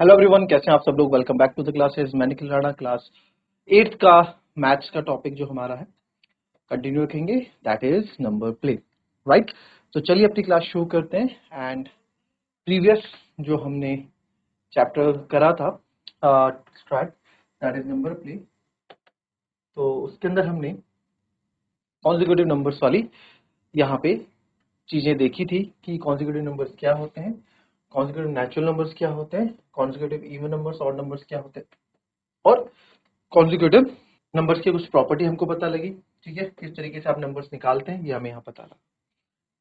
Hello everyone, कैसे हैं आप सब लोग। Welcome back to the classes. मैं निखिल राणा, क्लास 8th का मैथ्स का टॉपिक जो हमारा है कंटिन्यू रखेंगे, that is number play, right. तो चलिए अपनी क्लास शुरू करते हैं। एंड प्रीवियस जो हमने चैप्टर करा था start, that is number play, तो उसके अंदर हमने कॉन्जिक्यूटिव नंबर्स वाली यहाँ पे चीजें देखी थी कि कॉन्जिक्यूटिव नंबर्स क्या होते हैं, कॉन्जिक्यूटिव नेचुरल नंबर्स क्या होते हैं, consecutive even numbers odd numbers क्या होते हैं, और कॉन्जिक्यूटिव नंबर्स की कुछ प्रॉपर्टी हमको पता लगी। ठीक है, किस तरीके से आप नंबर्स निकालते हैं ये हमें यहाँ पता लगा।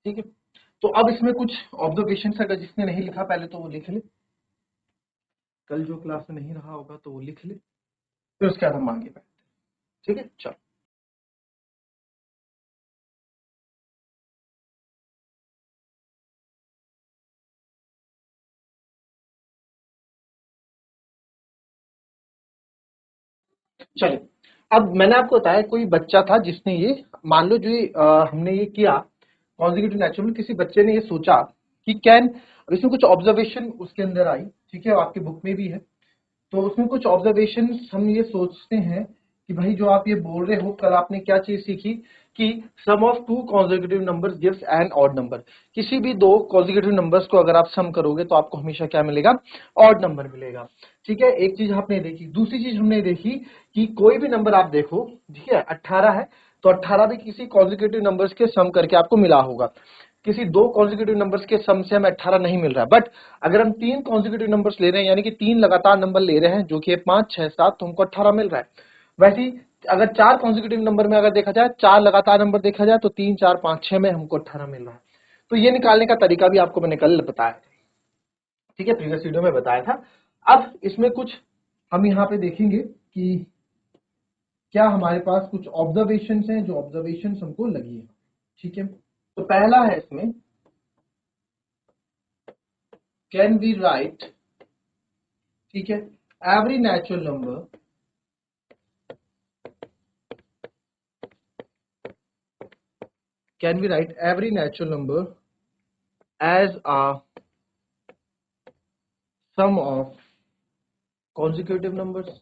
ठीक है, तो अब इसमें कुछ ऑब्जर्वेशन अगर जिसने नहीं लिखा पहले तो वो लिख ले, कल जो क्लास में नहीं रहा होगा तो वो लिख ले, फिर उसके बाद हम आगे बढ़ते हैं। ठीक है, चलो चलिए। अब मैंने आपको बताया कोई बच्चा था जिसने ये, मान लो जो हमने ये किया कॉन्जिक्यूटिव नेचुरल में, किसी बच्चे ने ये सोचा कि कैन, अब इसमें कुछ ऑब्जर्वेशन उसके अंदर आई। ठीक है, आपकी बुक में भी है, तो उसमें कुछ ऑब्जर्वेशन हम ये सोचते हैं कि भाई जो आप ये बोल रहे हो, कल आपने क्या चीज सीखी कि sum of two consecutive numbers gives an odd number. किसी भी दो कॉन्जिक्यूटिव नंबर्स को अगर आप सम करोगे तो आपको हमेशा क्या मिलेगा, ऑड नंबर मिलेगा। ठीक है, एक चीज आपने देखी। दूसरी चीज हमने देखी कि कोई भी नंबर आप देखो, ठीक है 18 है, तो 18 भी किसी कॉन्जिक्यूटिव नंबर्स के सम करके आपको मिला होगा। किसी दो कॉन्जिक्यूटिव नंबर्स के सम से हमें 18 नहीं मिल रहा है, बट अगर हम तीन कॉन्जिक्यूटिव नंबर्स ले रहे हैं, यानी कि तीन लगातार नंबर ले रहे हैं जो कि 5, 6, 7, तो हमको 18 मिल रहा है। वैसे ही अगर चार कॉन्जिक्यूटिव नंबर में अगर देखा जाए, चार लगातार नंबर देखा जाए, तो 3, 4, 5, 6 में हमको 18 मिल रहा है। तो ये निकालने का तरीका भी आपको मैंने कल बताया। ठीक है, प्रीवियस वीडियो में बताया था। अब इसमें कुछ हम यहाँ पे देखेंगे कि क्या हमारे पास कुछ ऑब्जर्वेशन हैं, जो ऑब्जर्वेशन हमको लगी है। ठीक है, तो पहला है इसमें, कैन वी राइट, ठीक है, every natural number can we write every natural number as a sum of consecutive numbers।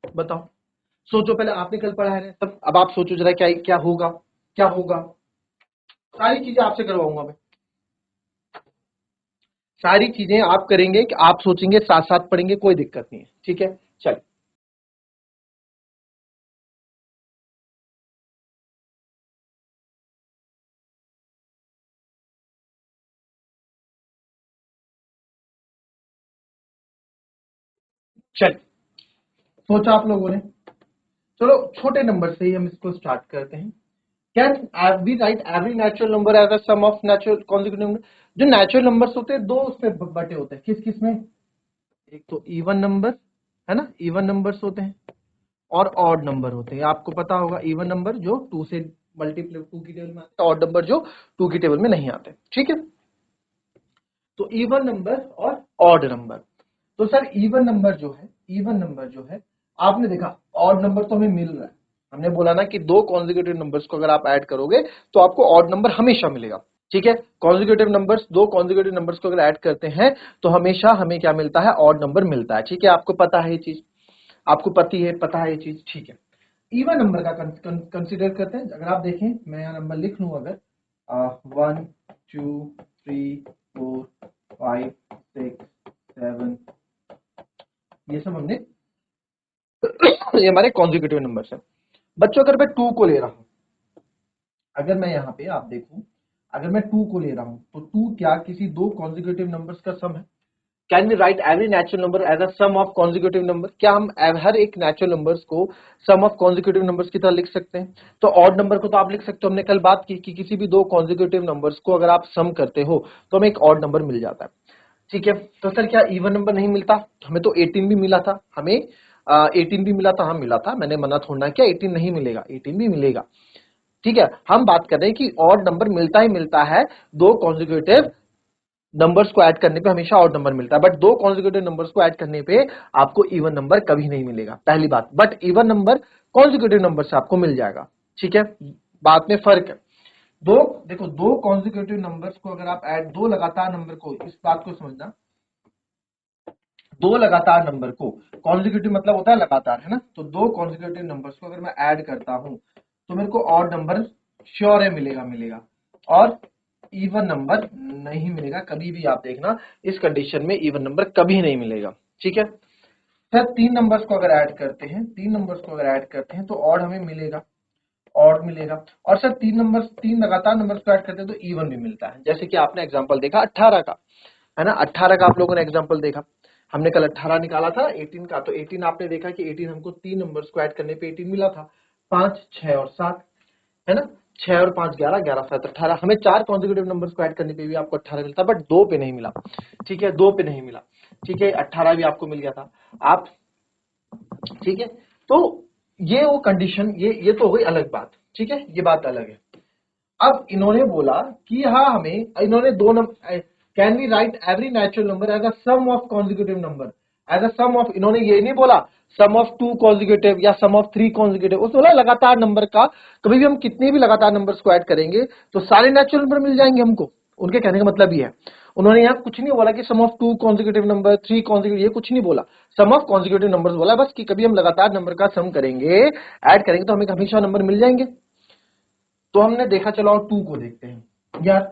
बताओ, सोचो, पहले आपने कल पढ़ा है सब, अब आप सोचो जरा क्या क्या होगा, क्या होगा। सारी चीजें आपसे करवाऊंगा मैं, सारी चीजें आप करेंगे कि आप सोचेंगे, साथ साथ पढ़ेंगे, कोई दिक्कत नहीं है। ठीक है, चल चल सोचा आप लोगों ने। चलो छोटे नंबर से ही हम इसको स्टार्ट करते हैं। Can we write every natural number as a sum of natural consecutive number. जो नेचुरल नंबर्स होते हैं दो उसमें बटे होते हैं, किस किस में, एक तो इवन नंबर है ना, इवन नंबर्स होते हैं, और ऑड नंबर होते हैं। आपको पता होगा इवन नंबर जो टू से मल्टीप्लाई, टू की टेबल में आते हैं, ऑड नंबर जो टू की टेबल में नहीं आते। ठीक है, तो इवन नंबर और ऑड नंबर। तो सर इवन नंबर जो है, इवन नंबर जो है, आपने देखा ऑड नंबर तो हमें मिल रहा है। हमने बोला ना कि दो कॉन्जिक्यूटिव नंबर्स को अगर आप ऐड करोगे तो आपको ऑड नंबर हमेशा मिलेगा। ठीक है, कॉन्जिक्यूटिव नंबर्स, दो कॉन्जिक्यूटिव नंबर्स को अगर ऐड करते हैं तो हमेशा हमें क्या मिलता है, ऑड नंबर मिलता है। ठीक है, आपको पता है ये चीज, आपको पता है ये चीज। ठीक है, इवन नंबर का कंसिडर करते हैं। अगर आप देखें, मैं यहाँ नंबर लिख लूं, अगर 1, 2, 3, 4, 5, 6, 7, ये सब हमने ये हमारे कॉन्जिक्यूटिव नंबर्स हैं। बच्चों अगर मैं 2 को ले रहा हूं, अगर मैं यहाँ पे आप देखूं, अगर मैं 2 को ले रहा हूं तो 2 क्या किसी दो कॉन्जिक्यूटिव नंबर्स का सम है। Can we write every natural number as a sum of consecutive number. क्या हम हर एक नेचुरल नंबर्स को सम ऑफ कॉन्जिक्यूटिव नंबर्स की तरह लिख सकते हैं। तो ऑड नंबर को तो आप लिख सकते हो, हमने कल बात की कि किसी भी दो कॉन्जिक्यूटिव नंबर्स को अगर आप सम करते हो तो हमें एक ऑड नंबर मिल जाता है। ठीक है, तो सर क्या इवन नंबर नहीं मिलता, हमें तो 18 भी मिला था, हमें 18 भी मिला था, हाँ मिला था, मैंने मना थोड़ा क्या 18 नहीं मिलेगा, 18 भी मिलेगा। ठीक है, हम बात कर रहे हैं कि ऑड नंबर मिलता ही मिलता है, दो कॉन्जिक्यूटिव नंबर्स को ऐड करने पे हमेशा ऑड नंबर मिलता है, बट दो कॉन्जिक्यूटिव नंबर्स को ऐड करने पे आपको इवन नंबर कभी नहीं मिलेगा, पहली बात। But even number consecutive number से आपको मिल जाएगा। ठीक है, बात में फर्क है। दो, देखो दो कॉन्जिक्यूटिव नंबर्स को अगर आप ऐड, दो लगातार नंबर को, इस बात को समझना, दो लगातार नंबर को, कॉन्जिक्यूटिव मतलब होता है लगातार, है ना, तो दो कॉन्जिक्यूटिव नंबर्स को अगर मैं ऐड करता हूं तो मेरे को ऑड नंबर श्योर है मिलेगा, और इवन नंबर नहीं मिलेगा कभी भी। आप देखना इस कंडीशन में इवन नंबर कभी नहीं मिलेगा, ठीक है। सर तीन नंबर्स को अगर ऐड करते हैं, तीन नंबर्स को अगर ऐड करते हैं तो ऑड हमें मिलेगा, ऑड मिलेगा। और सर तीन नंबर, तीन लगातार नंबर्स को ऐड करते हैं तो इवन भी मिलता है। जैसे कि आपने एग्जांपल देखा 18 का, है ना, 18 का आप लोगों ने एग्जांपल देखा, हमने कल 18 निकाला था 18 का, तो 18 आपने देखा कि 18 हमको तीन नंबर्स को ऐड करने पे 18 मिला था, 5, 6 और 7, है ना, 6 और 5 11, 11 7 18। हमें चार कॉन्जिक्यूटिव नंबर्स को ऐड करने पे भी आपको 18 मिलता, बट दो पे नहीं मिला, ठीक है, दो पे नहीं मिला, ठीक है, 18 भी आपको मिल गया था आप, ठीक है। तो ये वो कंडीशन, ये तो हो गई अलग बात, ठीक है, ये बात अलग है। अब इन्होंने बोला कि हाँ हमें, इन्होंने दो number, can we write every natural number as a sum of consecutive number, as a sum of, इन्होंने ये नहीं बोला सम ऑफ टू कॉन्जिक्यूटिव या सम ऑफ थ्री कॉन्जिक्यूटिव, उसने बोला लगातार नंबर का, कभी भी हम कितने भी लगातार नंबर्स को ऐड करेंगे तो सारे नेचुरल नंबर मिल जाएंगे हमको। उनके कहने का मतलब ये है, उन्होंने यहाँ कुछ नहीं बोला कि sum of two consecutive number, three consecutive, ये कुछ नहीं बोला, सम ऑफ कॉन्जिक्यूटिव नंबर्स बोला बस, कि कभी हम लगातार नंबर का सम करेंगे, ऐड करेंगे तो हमें हमेशा नंबर मिल जाएंगे। तो हमने देखा, चलो और टू को देखते हैं यार।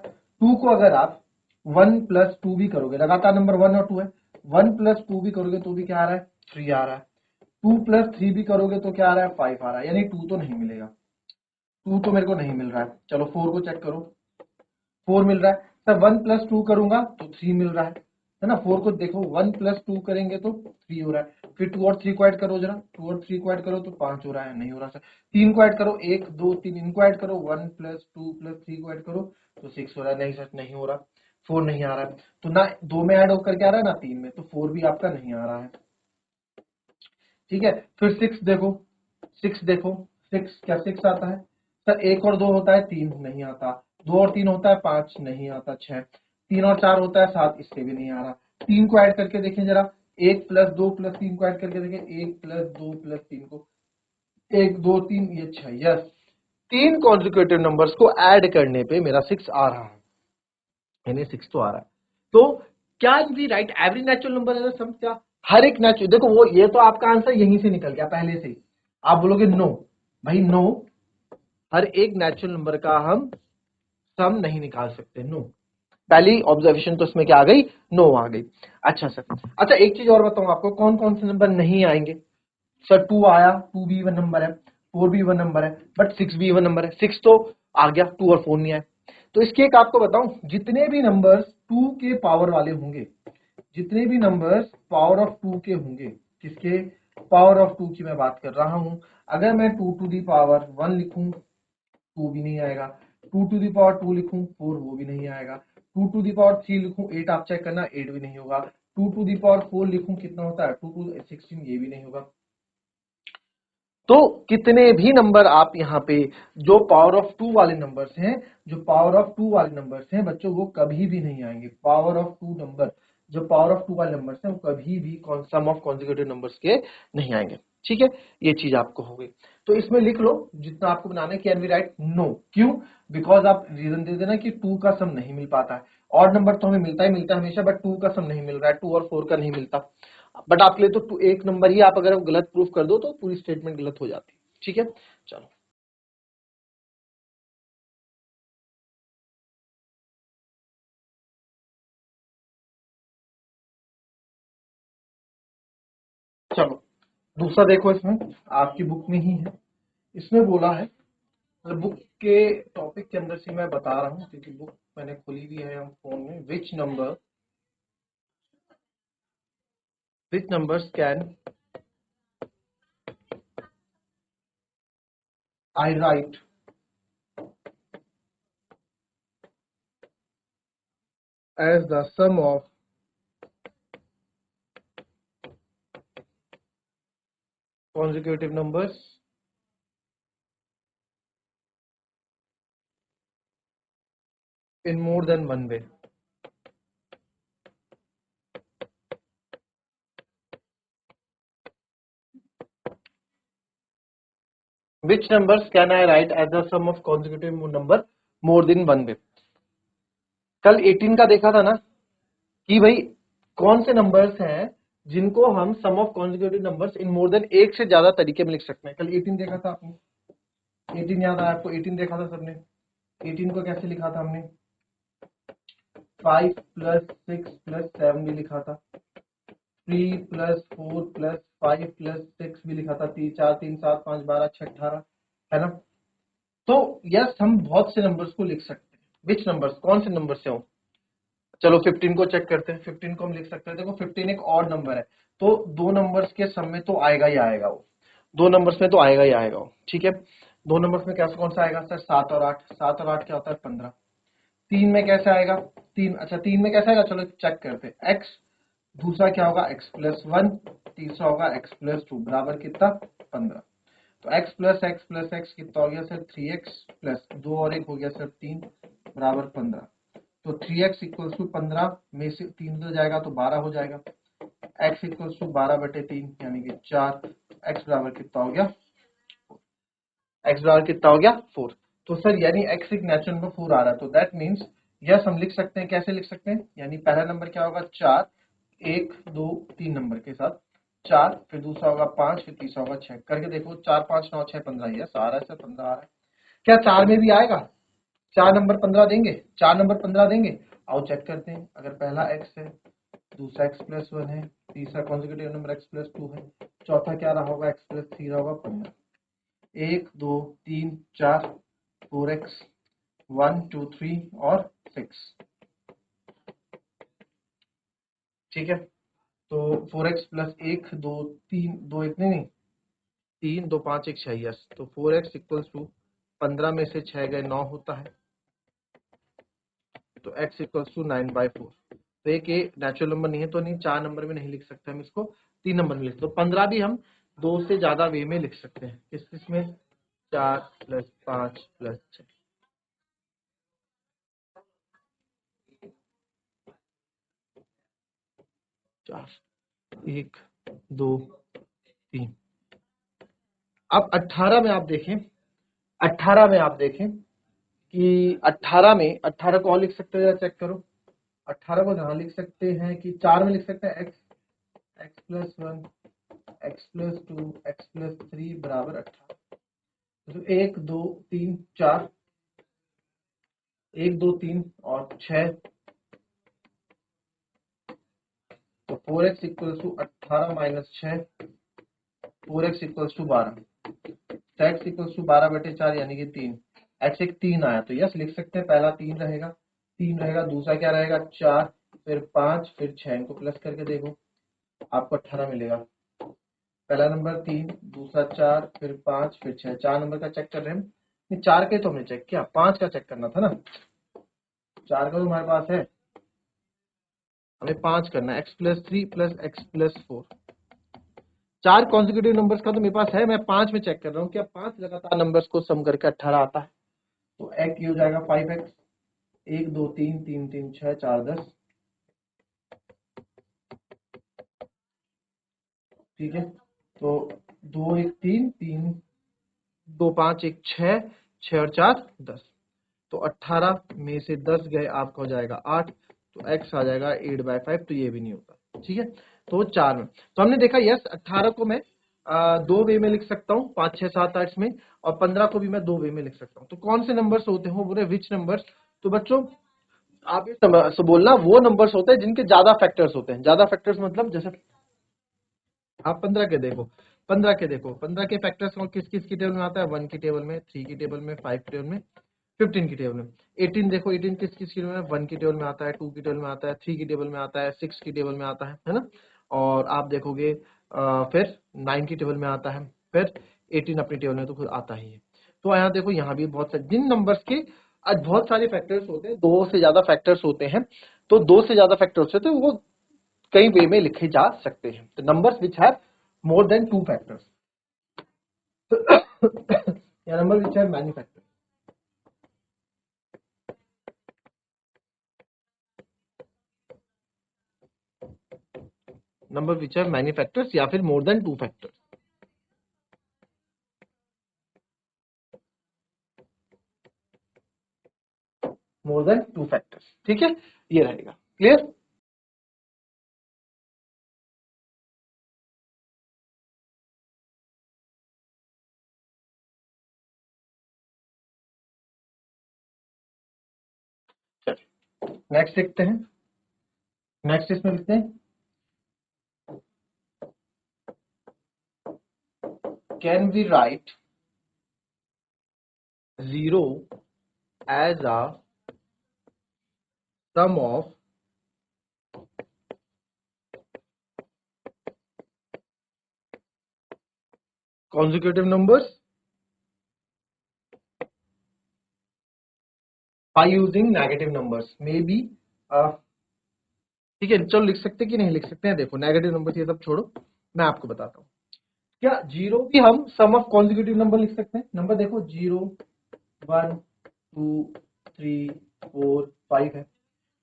टू को अगर आप 1+2 भी करोगे, लगातार नंबर 1 और 2 है, 1+2 भी करोगे तो भी क्या आ रहा है, 3 आ रहा है, 2+3 भी करोगे तो क्या आ रहा है, 5 आ रहा है, यानी 2 तो नहीं मिलेगा, 2 तो मेरे को नहीं मिल रहा है। चलो 4 को चेक करो, 4 मिल रहा है। सर 1+2 करूंगा तो 3 मिल रहा है ना, 4 को देखो 1+2 करेंगे तो 3 हो रहा है, फिर 2 और 3 को ऐड करो जरा, 2 और 3 को ऐड करो तो 5 हो रहा है, नहीं हो रहा सर। 3 को ऐड करो, 1 2 3, इनको ऐड करो, 1+2+3 को ऐड करो तो 6 हो रहा है, नहीं सर नहीं हो रहा, 4 नहीं आ रहा है, तो ना 2 में ऐड होकर के आ रहा है ना 3 में, तो 4 भी आपका नहीं आ रहा है, ठीक है। फिर 6 देखो, 6 देखो, 6 क्या 6 आता है सर, 1 और 2 होता है 3, नहीं आता, 2 और 3 होता है 5, नहीं आता, 6, 3 और 4 होता है 7, इससे भी नहीं आ रहा। 3 को ऐड करके देखें जरा, 1+2+3 को ऐड करके देखें, 1+2+3 को, 1 2 3, ये 6, यस, तीन कॉन्जिक्यूटिव नंबर्स को ऐड करने पे मेरा 6 आ रहा है, यानी 6 तो आ रहा है। तो क्या we write every natural number as a sum, क्या हर एक नेचुरल, देखो वो ये तो आपका आंसर यहीं से निकल गया पहले से ही, आप बोलोगे नो, भाई नो, हर एक नेचुरल नंबर का हम सम नहीं निकाल सकते, नो, पहली ऑब्जर्वेशन तो इसमें क्या आ गई, नो आ गई। अच्छा सर, अच्छा एक चीज और बताऊं आपको, कौन कौन से नंबर नहीं आएंगे। सर 2 आया, 2 भी इवन नंबर है, 4 भी इवन नंबर है, बट 6 भी इवन नंबर है, 6 तो आ गया, 2 और 4 नहीं आए। तो इसकी एक आपको बताऊं, जितने भी नंबर्स 2 के पावर वाले होंगे, जितने भी नंबर्स पावर ऑफ 2 के होंगे, किसके, पावर ऑफ 2 की मैं बात कर रहा हूं, अगर मैं 2 to the power 1 लिखूं 2 भी नहीं आएगा, 2 to the power 2 लिखूं 4 वो भी नहीं आएगा, 2 to the power 3 लिखूं 8, आप चेक करना 8 भी नहीं होगा, 2 to the power 4 लिखूं कितना होता है 2 to 16, ये भी नहीं होगा। तो कितने भी नंबर आप यहाँ पे जो पावर ऑफ 2 वाले नंबर्स हैं, जो पावर ऑफ 2 वाले नंबर्स हैं बच्चों, वो कभी भी नहीं आएंगे, पावर ऑफ 2 नंबर, जो पावर ऑफ 2 वाले नंबर्स हैं वो कभी भी सम ऑफ कॉन्जिक्यूटिव नंबर्स के नहीं आएंगे, ठीक है, ये चीज आपको हो गई। तो इसमें लिख लो जितना आपको बनाना है, कैन वी राइट नो, क्यों, बिकॉज आप रीजन दे देना कि 2 का सम नहीं मिल पाता है, ऑड नंबर तो हमें मिलता ही मिलता है हमेशा, बट 2 का सम नहीं मिल रहा है, 2 और 4 का नहीं मिलता, बट आपके लिए तो एक नंबर ही, आप अगर गलत प्रूफ कर दो तो पूरी स्टेटमेंट गलत हो जाती है, ठीक है। चलो चलो दूसरा देखो, इसमें आपकी बुक में ही है, इसमें बोला है, मतलब बुक के टॉपिक के अंदर से मैं बता रहा हूँ क्योंकि बुक मैंने खोली हुई है फोन में, which numbers can I write as the sum of consecutive numbers in more than one way. Which numbers can I write as the sum of consecutive number more than 1 वे। कल 18 का देखा था ना कि भाई कौन से नंबर्स हैं जिनको हम sum of consecutive numbers in more than एक से ज्यादा तरीके में लिख सकते हैं। कल 18 देखा था आपने, 18 याद आया आपको? 18 देखा था सबने। 18 को कैसे लिखा था हमने? 5 + 6 + 7 भी लिखा था, 3 + 4 + 5 + 6 भी लिखा था, 3 4 3 7 5 12 6 18, है ना? तो यस, हम बहुत से नंबर्स को लिख सकते हैं। विच नंबर्स, कौन से नंबर से हो? चलो 15 को चेक करते हैं। 15 को हम लिख सकते हैं। देखो 15 एक ऑड नंबर है, तो दो नंबर्स के सम में तो आएगा ही आएगा वो, दो नंबर्स में तो आएगा ही आएगा वो, ठीक है। दो नंबर्स में कैसे, कौन सा आएगा सर? 7 और 8। 7 और 8 क्या होता है? 15। 3 में कैसे आएगा? 3, अच्छा 3 में कैसे आएगा? चलो चेक करते हैं। x, दूसरा क्या होगा? x + 1, तीसरा होगा x + 2 बराबर कितना? 15। तो x + x + x कितना हो गया सर? 3x प्लस 2 और 1 हो गया सर 3 बराबर 15। तो 3x = 15 में से 3 तो जाएगा तो 12 हो जाएगा। x = 12/3 यानी कि 4। x बराबर कितना हो गया? x बराबर कितना हो गया? 4। तो सर यानी x एक नेचुरल नंबर 4 आ रहा है, तो दैट मीन्स यस हम लिख सकते हैं। कैसे लिख सकते हैं? यानी पहला नंबर क्या होगा? 4, 1 2 3 नंबर के साथ 4, फिर दूसरा होगा 5, फिर तीसरा होगा 6। करके देखो 4 5 9 6 15, यस आ रहा है सर, 15 आ रहा है। क्या 4 में भी आएगा? 4 नंबर 15 देंगे? 4 नंबर 15 देंगे? आओ चेक करते हैं। अगर पहला x है, दूसरा x + 1 है, तीसरा कॉन्जिक्यूटिव नंबर x + 2 है, चौथा क्या रहा होगा? x + 3 रहा होगा 15। 1 2 3 4 4x 1 2 3 और 6, ठीक है। तो 4x + 1 2 3 2 इतने नहीं, 3 2 5 1 6, यस। तो 4x = 15 में से 6 गए 9 होता है, तो x = 9/4। तो एक ये नेचुरल नंबर नहीं है, तो नहीं 4 नंबर में नहीं लिख सकते हम इसको, 3 नंबर में लिख सकते। तो 15 भी हम 2 से ज्यादा वे में लिख सकते हैं। किस किस में? 4 + 5 + 6। 4 1 2 3। अब 18 में आप देखें, 18 में आप देखें कि 18 में, 18 को और लिख सकते हैं, चेक करो। 18 को जहां लिख सकते हैं कि 4 में लिख सकते हैं x + 1 x + 2 x + 3 बराबर 18। तो 1 2 3 4, 1 2 3 और 6, तो 4x = 18 - 6, 4x = 12, तो x = 12/4 यानी कि 3। x एक 3 आया, तो यस लिख सकते हैं। पहला 3 रहेगा, 3 रहेगा, दूसरा क्या रहेगा? 4, फिर 5, फिर 6। इनको प्लस करके देखो, आपको 18 मिलेगा। पहला नंबर 3, दूसरा 4, फिर 5, फिर 6। 4 नंबर का चेक कर रहे हैं हम। नहीं 4 के तो हमने चेक किया, 5 का चेक करना था ना। 4 का तो हमारे पास है, हमें 5 करना है। x + 3 + x + 4, 4 कॉन्जिक्यूटिव नंबर्स का तो मेरे पास है। मैं 5 में चेक कर रहा हूँ, क्या 5 लगातार नंबर्स को सम करके 18 आता है? तो x ये हो जाएगा 5x, 1 2 3 3 3 6 4 10, ठीक है। तो 2 1 3 3 2 5 1 6, 6 और 4 10, तो 18 में से 10 गए, आपका हो जाएगा 8, तो x आ जाएगा 8/5। तो ये भी नहीं होता, ठीक है। तो 4 में तो हमने देखा यस 18 को मैं 2 वे में लिख सकता हूँ, 5 6 7 8 में, और 15 को भी मैं 2 वे में लिख सकता हूँ। तो कौन से नंबर्स होते हैं वो बोले विच नंबर्स? तो बच्चों आप ये बोलना वो नंबर्स होते हैं जिनके ज्यादा फैक्टर्स होते हैं। ज्यादा फैक्टर्स मतलब जैसे आप 15 के देखो, 15 के देखो, 15 के फैक्टर्स को किस किस की टेबल में आता है? 1 की टेबल में, 3 की टेबल में, 5 की टेबल में, 15 की टेबल में। 18 देखो, 18 किस किस की टेबल में? 1 की टेबल में आता है, 2 की टेबल में आता है, 3 की टेबल में आता है, 6 की टेबल में आता है ना। और आप देखोगे फिर 9 की टेबल में आता है, फिर 18 अपनी टेबल में तो खुद आता ही है। तो यहाँ देखो, यहाँ भी बहुत सारे जिन नंबर्स के आज बहुत सारे फैक्टर्स होते हैं, 2 से ज्यादा फैक्टर्स होते हैं, तो 2 से ज्यादा फैक्टर्स होते हैं, वो कई वे में लिखे जा सकते हैं। तो numbers which have more than 2 factors या number which have many factors, number which have many factors या फिर more than 2 factors. More than 2 factors. ठीक है, ये रहेगा क्लियर। चलिए नेक्स्ट देखते हैं। नेक्स्ट इसमें लिखते हैं can we write 0 as a sum of consecutive numbers by using negative numbers may be ठीक है, चलो लिख सकते कि नहीं लिख सकते हैं। देखो नेगेटिव नंबर ये सब छोड़ो, मैं आपको बताता हूँ। क्या जीरो भी हम सम ऑफ कॉन्जिक्यूटिव नंबर लिख सकते हैं? नंबर देखो 0 1 2 3 4 5 है,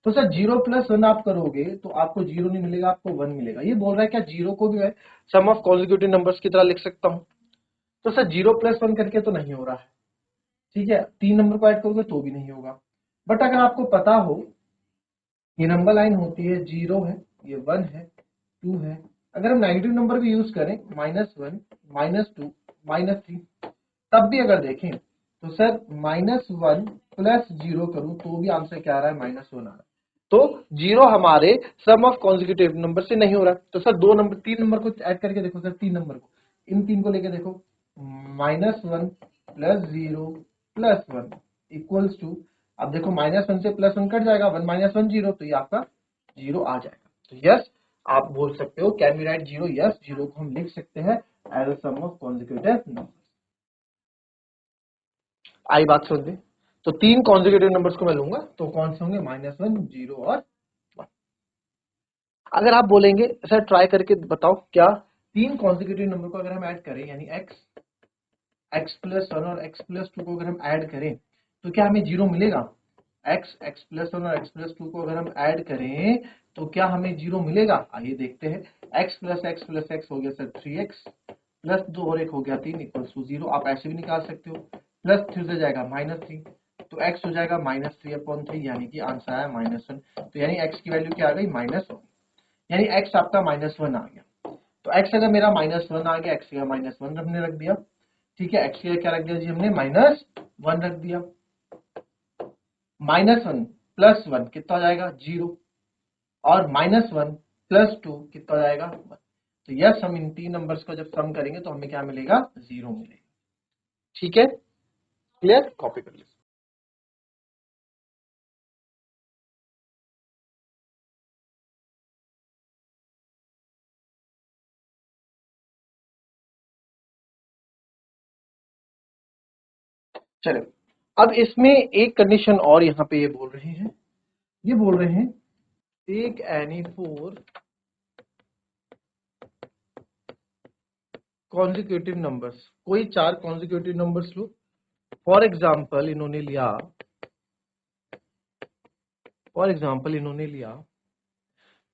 तो सर 0+1 आप करोगे तो आपको 0 नहीं मिलेगा, आपको 1 मिलेगा। ये बोल रहा है क्या जीरो को भी मैं सम ऑफ कॉन्जिक्यूटिव नंबर्स की तरह लिख सकता हूँ? तो सर 0+1 करके तो नहीं हो रहा है, ठीक है, 3 नंबर को ऐड करोगे तो भी नहीं होगा। बट अगर आपको पता हो ये नंबर लाइन होती है 0 है, ये 1 है, 2 है, अगर हम नेगेटिव नंबर भी यूज करें -1 -2 -3, तब भी अगर देखें तो सर -1 + 0 करूं तो भी आंसर क्या आ रहा है? -1 आ रहा है। तो 0 हमारे सम ऑफ कॉन्जिक्यूटिव नंबर से नहीं हो रहा है। तो सर 3 नंबर को ऐड करके देखो सर, 3 नंबर को, इन 3 को लेके देखो, -1 + 0 + 1 इक्वल्स टू, अब देखो -1 से +1 कट जाएगा, 1 - 1 0, तो ये आपका 0 आ जाएगा। तो यस आप बोल सकते हो कैन वी राइट 0, यस 0 को हम लिख सकते हैं as a sum of consecutive number. आई बात समझ में? तो 3 कॉन्जिक्यूटिव नंबर्स को मैं लूंगा तो कौन से होंगे? -1 0 और 1। अगर आप बोलेंगे सर ट्राई करके बताओ, क्या 3 कॉन्जिक्यूटिव नंबर को अगर हम ऐड करें, यानी x+1 और x+2 को अगर हम ऐड करें तो क्या हमें 0 मिलेगा? x+1 और x+2 को अगर हम ऐड करें तो क्या हमें 0 मिलेगा? आइए देखते हैं। x + x + x हो गया सर 3x, प्लस 2 और 1 हो गया 3 = 0। आप ऐसे भी निकाल सकते हो, प्लस 3 से जाएगा -3, तो x हो जाएगा -3/3, यानी कि आंसर आया -1। तो यानी x की वैल्यू क्या आ गई? -1, यानी x आपका -1 आ गया। तो x अगर मेरा -1 आ गया, x का -1 हमने रख दिया, ठीक है, x का क्या रख दिया जी हमने? -1 रख दिया। -1 + 1 कितना हो जाएगा? 0, और -1 + 2 कितना हो जाएगा? 1। तो यस हम इन 3 नंबर्स को जब सम करेंगे तो हमें क्या मिलेगा? 0 मिलेगा। ठीक है, क्लियर? कॉपी कर लीजिए। चलो अब इसमें एक कंडीशन और यहाँ पे ये बोल रहे हैं, ये बोल रहे हैं टेक एनी 4 कॉन्जिक्यूटिव नंबर्स, कोई 4 consecutive numbers low. For example इन्होंने लिया,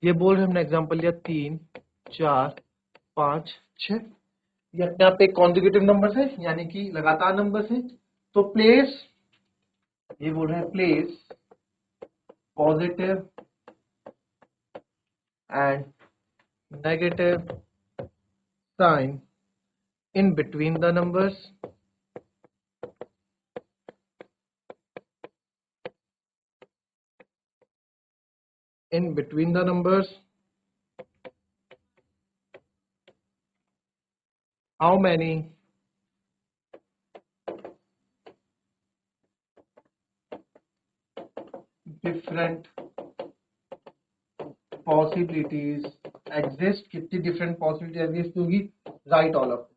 ये बोल रहे हमने एग्जाम्पल लिया 3 4 5 6, ये अपने आप एक कॉन्जिक्यूटिव नंबर्स है, यानी कि लगातार नंबर्स है। तो प्लेस, ये बोल रहे हैं place positive and negative sign in between the numbers, in between the numbers, how many different possibilities exist, कितनी different possibilities exist होगी? Write all of them,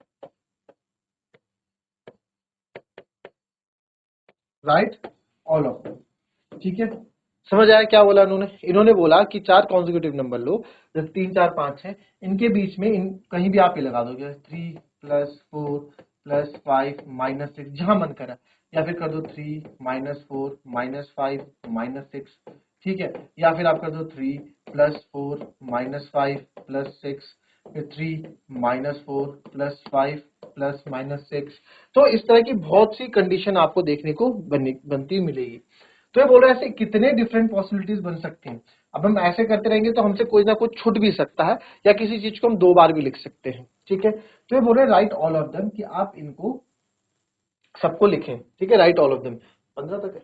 write all of them। ठीक है, समझ आया क्या बोला इन्होंने? इन्होंने बोला कि 4 कॉन्जिक्यूटिव नंबर लो, जैसे 3 4 5 है, इनके बीच में इन कहीं भी आप ये लगा दोगे 3 + 4 + 5 -6, जहां मन करा, या फिर कर दो 3 -4 -5 -6, ठीक है, या फिर आप कर दो 3 + 4 -5 + 6, फिर 3 -4 + 5 + -6। तो इस तरह की बहुत सी कंडीशन आपको देखने को बनती मिलेगी। तो ये बोल रहे हैं ऐसे कितने डिफरेंट पॉसिबिलिटीज बन सकती हैं। अब हम ऐसे करते रहेंगे तो हमसे कोई ना कुछ छूट भी सकता है, या किसी चीज को हम 2 बार भी लिख सकते हैं। ठीक है, तो ये बोल रहे हैं राइट ऑल ऑफ देम, कि आप इनको सबको लिखें। ठीक है, राइट ऑल ऑफ देम, 15 तक है।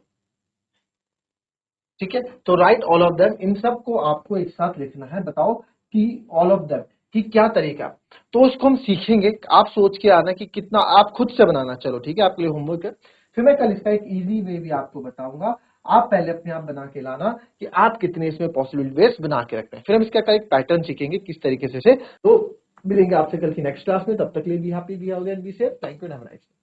ठीक है, तो राइट ऑल ऑफ देम, इन सब को आपको एक साथ लिखना है। बताओ कि ऑल ऑफ देम कि क्या तरीका, तो उसको हम सीखेंगे। आप सोच के आना कि कितना आप खुद से बनाना। चलो ठीक है, आपके लिए होमवर्क है। फिर मैं कल इसका एक इजी वे भी आपको बताऊंगा। आप पहले अपने आप बना के लाना कि आप कितने इसमें पॉसिबल वेज बना के रखते हैं। फिर हम इसका का एक पैटर्न सीखेंगे किस तरीके से। तो मिलेंगे आपसे कल की नेक्स्ट क्लास में। तब तक के लिए be happy, be healthy and be safe. Thank you and have a nice day.